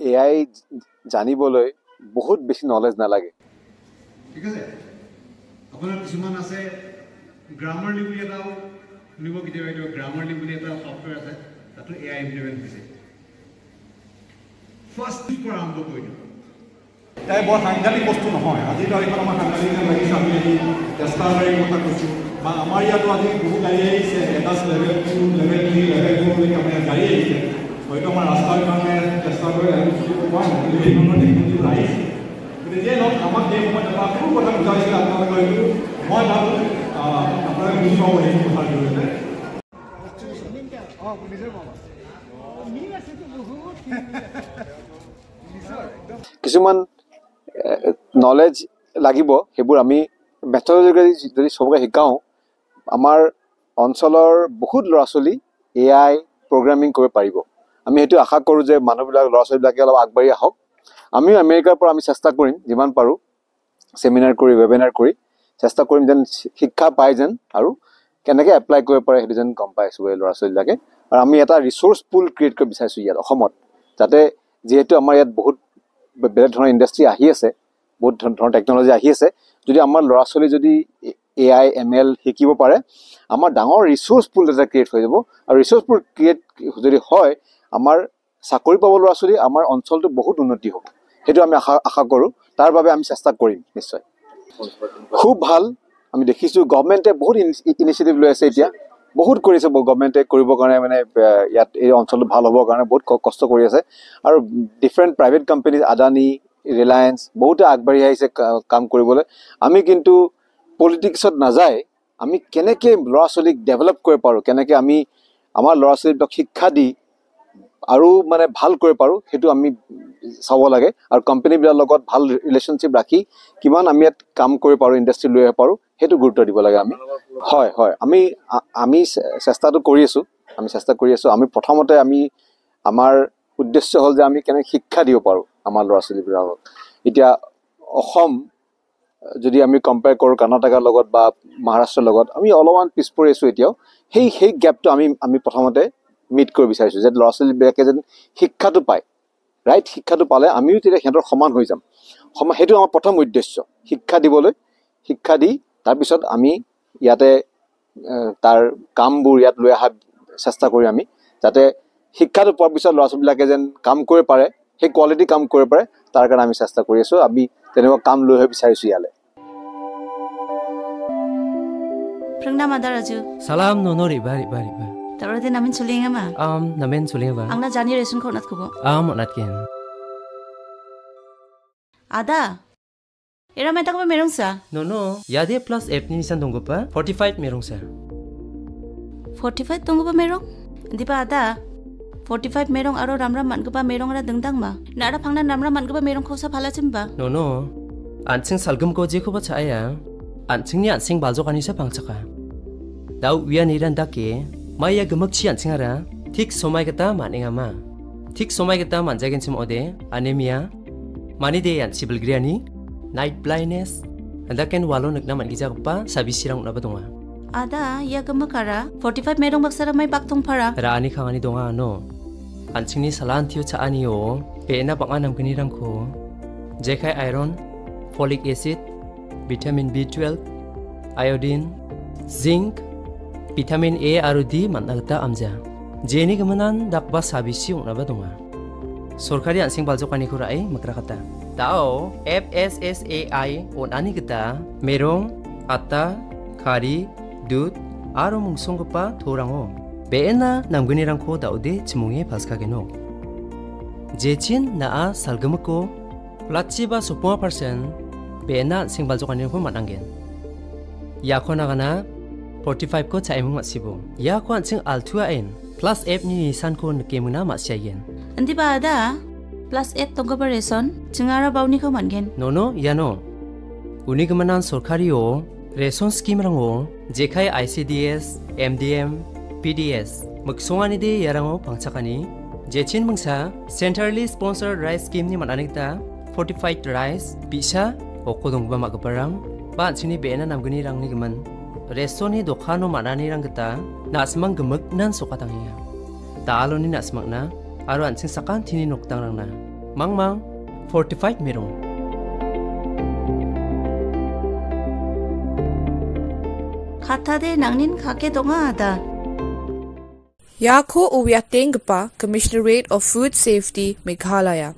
AI জানিবলৈ বহুত বেছি নলেজ নালাগে ঠিক আছে আপোনাৰ কিছুমান আছে গ্ৰামাৰলি বুলি এটাও শুনিব কেতিয়াবা এইটো গ্ৰামাৰলি বুলি এটা সফটৱেৰ আছে তাতো AI ইমপ্লিমেণ্ট হৈছে ফাৰ্ষ্ট পৰা আৰম্ভ কৰি দিওঁ তাই বৰ সাংঘাতিক বস্তু নহয় আজি তাৰিখত আমাৰ সাংঘাতিক লাগিছে আমি টেষ্টাৰ কথা কৈছোঁ বা আমাৰ ইয়াতো আজি বহু গাড়ী আহিছে এটা লেভেল 2 লেভেল 3 লেভেল 4 লৈকে আমাৰ গাড়ী আহিছে হয়তো আমাৰ ৰাস্তাৰ কাৰণে টেষ্টাৰ কৰি পোৱা নাই কিন্তু এই ধৰণৰ টেকনলজি আহিছে গতিকে যে লওক আমাক এই সময়ত এটা সৰু কথা বুজাইছিলে আপোনালোকে হয়তো মই ভাবোঁ আপোনালোকে বুজি পাব এই কথা জৰিয়তে কিছুমান নলেজ লাগিব সেইবোৰ আমি মেথডলজি যদি সবকে শিকাওঁ আমাৰ অঞ্চলৰ বহুত ল'ৰা ছোৱালী AI প্ৰগ্ৰামিং কৰিব পাৰিব আমি সেইটো আশা কৰোঁ যে মানুহবিলাক ল'ৰা ছোৱালীবিলাকে অলপ আগবাঢ়ি আহক আমিও আমেৰিকাৰ পৰা আমি চেষ্টা কৰিম যিমান পাৰোঁ সেমিনাৰ কৰি ৱেবিনাৰ কৰি চেষ্টা কৰিম যেন শিক্ষা পায় যেন আৰু কেনেকৈ এপ্লাই কৰিব পাৰে সেইটো যেন গম পাইছোঁ এই ল'ৰা ছোৱালীবিলাকে আৰু আমি এটা ৰিচোৰ্চ পুল ক্ৰিয়েট কৰিব বিচাৰিছোঁ ইয়াত অসমত যাতে যিহেতু আমাৰ ইয়াত বহুত বেলেগ ধৰণৰ ইণ্ডাষ্ট্ৰি আহি আছে বহুত ধৰণৰ টেকনলজি আহি আছে যদি আমাৰ ল'ৰা ছোৱালী যদি AI ML শিকিব পাৰে আমাৰ ডাঙৰ ৰিচোৰ্চ পুল এটা ক্ৰিয়েট হৈ যাব আৰু ৰিচোৰ্চ পুল ক্ৰিয়েট যদি হয় আমাৰ চাকৰি পাব ল'ৰা ছোৱালী আমাৰ অঞ্চলটো বহুত উন্নতি হ'ব সেইটো আমি আশা কৰোঁ তাৰ বাবে আমি চেষ্টা কৰিম নিশ্চয় খুব ভাল আমি দেখিছোঁ গভৰ্ণমেণ্টে বহুত ইনিচিয়েটিভ লৈ আছে এতিয়া বহুত কৰিছে গভৰ্ণমেণ্টে কৰিবৰ কাৰণে মানে ইয়াত এই অঞ্চলটো ভাল হ'বৰ কাৰণে বহুত কষ্ট কৰি আছে আৰু different private company Adani Reliance বহুতে আগবাঢ়ি আহিছে কাম কৰিবলৈ আমি কিন্তু পলিটিক্সত নাযায় আমি কেনেকৈ ল'ৰা ছোৱালীক ডেভেলপ কৰিব পাৰোঁ কেনেকৈ আমি আমাৰ ল'ৰা ছোৱালীবিলাকক শিক্ষা দি আৰু মানে ভাল কৰিব পাৰোঁ সেইটো আমি চাব লাগে আৰু কোম্পানীবিলাকৰ লগত ভাল ৰিলেশ্যনশ্বিপ ৰাখি কিমান আমি ইয়াত কাম কৰিব পাৰোঁ ইণ্ডাষ্ট্ৰি লৈ আহিব পাৰোঁ সেইটো গুৰুত্ব দিব লাগে আমি হয় হয় আমি চেষ্টাটো কৰি আছোঁ আমি প্ৰথমতে আমাৰ উদ্দেশ্য হ'ল যে আমি কেনেকৈ শিক্ষা দিব পাৰোঁ আমাৰ ল'ৰা ছোৱালীবিলাকক এতিয়া অসম যদি আমি কম্পেয়াৰ কৰোঁ কৰ্ণাটকৰ লগত বা মহাৰাষ্ট্ৰৰ লগত আমি অলপমান পিছ পৰি আছোঁ এতিয়াও সেই গেপটো আমি প্ৰথমতে মিট কৰিব বিচাৰিছোঁ যে ল'ৰা ছোৱালীবিলাকে যেন শিক্ষাটো পায় ৰাইট শিক্ষাটো পালে আমিও তেতিয়া সিহঁতৰ সমান হৈ যাম সেইটো আমাৰ প্ৰথম উদ্দেশ্য শিক্ষা দিবলৈ শিক্ষা দি তাৰপিছত আমি ইয়াতে তাৰ কামবোৰ ইয়াত লৈ অহাৰ চেষ্টা কৰি আমি যাতে শিক্ষাটো পোৱাৰ পিছত ল'ৰা ছোৱালীবিলাকে যেন কাম কৰিব পাৰে সেই কোৱালিটি কাম কৰিব পাৰে তাৰ কাৰণে আমি চেষ্টা কৰি আছোঁ আমি তেনেকুৱা কাম লৈ হৈ বিচাৰিছোঁ ইয়ালৈ Prangnam Ada Raju. Salam nono riba. Taro din namin sulinga ma. Namin sulinga ba? Ang na jani resun ko nat kubo. Monat ken. Ada. Era meta ko merong sa. No. Yade plus F ni nisan tunggu pa. 45 merong sa. 45 tunggu pa merong? Hindi pa ada. 45 merong aro ramram man ko pa merong ra dengdang ma. Nara phangna ramram man ko pa merong ko sa phala chimba. No. Ansing salgum ko je ko ba chaya. Ansing ni ansing baljo kanisa pangchaka. Dau wian iran dake. Maya gemak chi ansing ara. Thik somai kata maninga ma. Thik somai kata manjagen sim ode anemia. Mani de yan sibil griani. Night blindness. Andaken walo nagna man gija pa sabi sirang na badonga. Ada ya gemakara 45 merong baksara mai baktung para. Rani khangani donga no. Ansing ni salan tiu cha ani o. Pe na bang anam gini rangko. Jekai iron, folic acid, vitamin B12, iodine, zinc, vitamin A aru D managta amja. Jeni kemanan dakba sabisi unaba donga. Sorkari ansing baljokani kurai makrakata. Tao FSSAI onani kita merong, ata, kari, dud, aru mungsong pa thorango. Beena namguni rangko daude chimunge paskageno. Jechin naa salgamako Lachiba 10% Bena sing baljokani ko mananggen. Yakho nagana 45 ko chaimung masibo. Yakho ansing altua en plus F ni nisan ko nkemuna masyayen. Andi ba ada plus F tonggo ba reson chingara bauni ko mangen. No yano. Uni kemanan sorkari o reson scheme rango jekai ICDS, MDM, PDS muksongani de yarango pangchakani jechin mungsa centrally sponsored rice scheme ni mananigta fortified rice bisa okodong ba magaparang ba sini bena namgani rangni gaman restoni dokano manani rang gata nasmang gemuk nan sokatangiya taloni nasmakna aro ansin sakan tini noktang rangna Mang 45 merong. Khatade nangnin khake donga ada. Yakho Uwyatengpa, Commissionerate of Food Safety, Meghalaya.